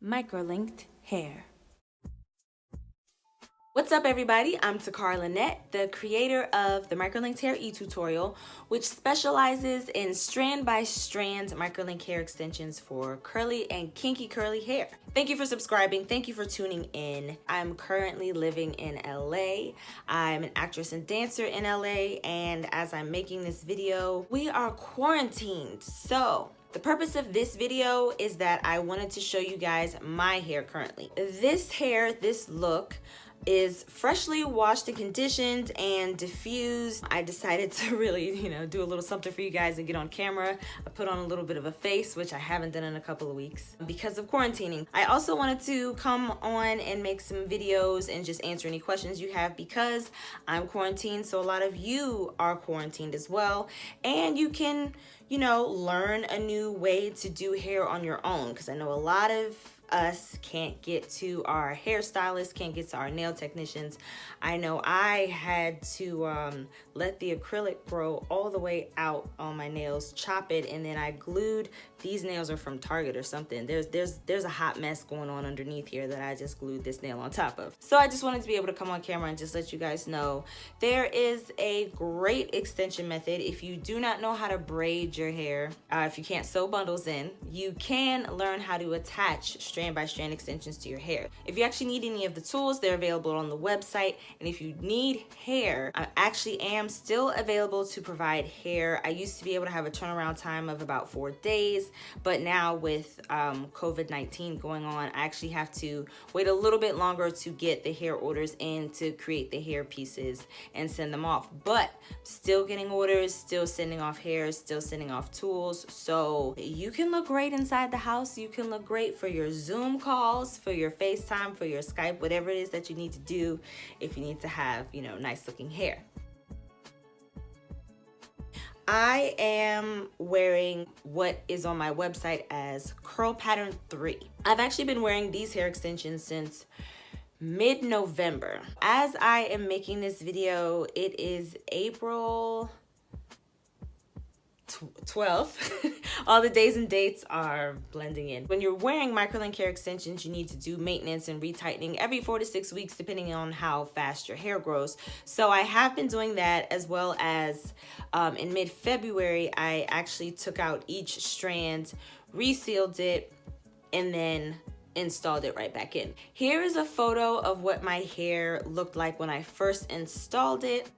Microlinked Hair. What's up, everybody? I'm Takara Lynette, the creator of the Microlinked Hair E-Tutorial, which specializes in strand by strand microlink hair extensions for curly and kinky curly hair. Thank you for subscribing. Thank you for tuning in. I'm currently living in LA. I'm an actress and dancer in LA, and as I'm making this video, we are quarantined. So the purpose of this video is that I wanted to show you guys my hair currently. This look is freshly washed and conditioned and diffused. I decided to really, do a little something for you guys and get on camera. I put on a little bit of a face, which I haven't done in a couple of weeks because of quarantining. I also wanted to come on and make some videos and just answer any questions you have because I'm quarantined, so a lot of you are quarantined as well. And you can, learn a new way to do hair on your own, because I know a lot of us can't get to our hairstylists, can't get to our nail technicians. I know I had to let the acrylic grow all the way out on my nails, chop it, and then I glued. These nails are from Target or something. There's a hot mess going on underneath here that I just glued this nail on top of. So I just wanted to be able to come on camera and just let you guys know there is a great extension method. If you do not know how to braid your hair, if you can't sew bundles in, you can learn how to attach strand by strand extensions to your hair. If you actually need any of the tools, they're available on the website. And if you need hair, I actually am still available to provide hair. I used to be able to have a turnaround time of about 4 days, but now with COVID-19 going on, I actually have to wait a little bit longer to get the hair orders in to create the hair pieces and send them off. But still getting orders, still sending off hair, still sending off tools. So you can look great inside the house. You can look great for your Zoom calls, for your FaceTime, for your Skype, whatever it is that you need to do if you need to have, nice looking hair. I am wearing what is on my website as Curl Pattern 3. I've actually been wearing these hair extensions since mid-November. As I am making this video, it is April 12th. All the days and dates are blending in. When you're wearing microlink hair extensions, you need to do maintenance and retightening every 4 to 6 weeks, depending on how fast your hair grows. So I have been doing that, as well as in mid-February, I actually took out each strand, resealed it, and then installed it right back in. Here is a photo of what my hair looked like when I first installed it.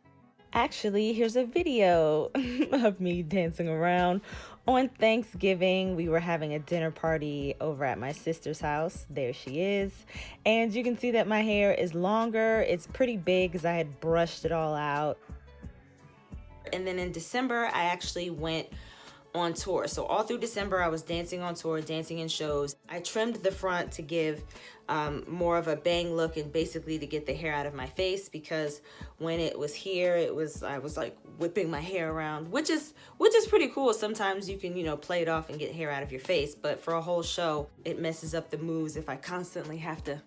Actually, here's a video of me dancing around on Thanksgiving. We were having a dinner party over at my sister's house. There she is. And you can see that my hair is longer. It's pretty big because I had brushed it all out. And then in December, I actually went on tour. So all through December, I was dancing on tour, dancing in shows. I trimmed the front to give more of a bang look and basically to get the hair out of my face, because when it was here, I was like whipping my hair around, which is pretty cool. Sometimes you can, play it off and get hair out of your face, but for a whole show, it messes up the moves if I constantly have to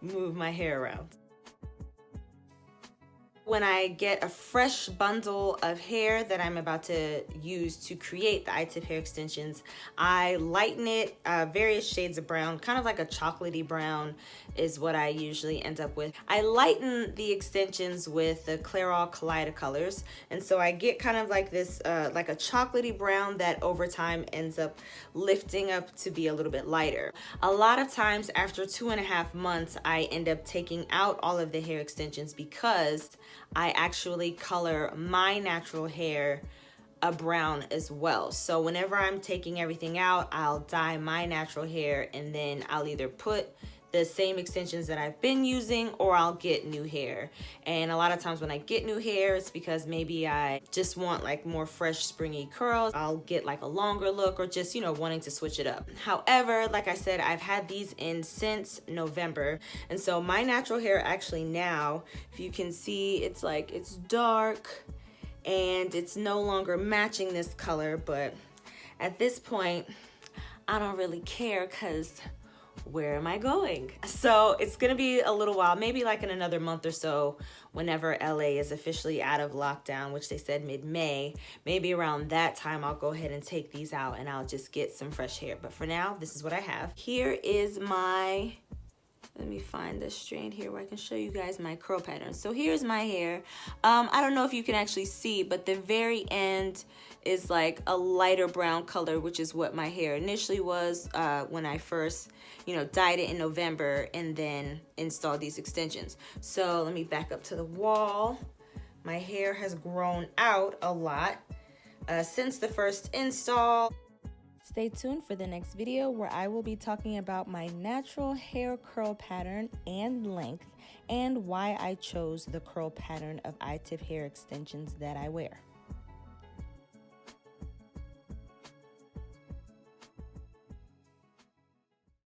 move my hair around. When I get a fresh bundle of hair that I'm about to use to create the iTip hair extensions, I lighten it various shades of brown, kind of like a chocolatey brown is what I usually end up with. I lighten the extensions with the Clairol Kaleido colors, and so I get kind of like this, like a chocolatey brown that over time ends up lifting up to be a little bit lighter. A lot of times after 2.5 months, I end up taking out all of the hair extensions because I actually color my natural hair a brown as well. So whenever I'm taking everything out, I'll dye my natural hair, and then I'll either put the same extensions that I've been using, or I'll get new hair. And a lot of times when I get new hair, it's because maybe I just want like more fresh springy curls. I'll get like a longer look, or just, wanting to switch it up. However, like I said, I've had these in since November. And so my natural hair actually now, if you can see, it's dark and it's no longer matching this color. But at this point, I don't really care, because where am I going? So it's gonna be a little while, maybe like in another month or so, whenever LA is officially out of lockdown, which they said mid-May. Maybe around that time I'll go ahead and take these out and I'll just get some fresh hair. But for now, this is what I have. Here is my, let me find the strand here where I can show you guys my curl pattern. So here's my hair. I don't know if you can actually see, but the very end is like a lighter brown color, which is what my hair initially was when I first, dyed it in November and then installed these extensions. So let me back up to the wall. My hair has grown out a lot since the first install. Stay tuned for the next video where I will be talking about my natural hair curl pattern and length and why I chose the curl pattern of iTip hair extensions that I wear.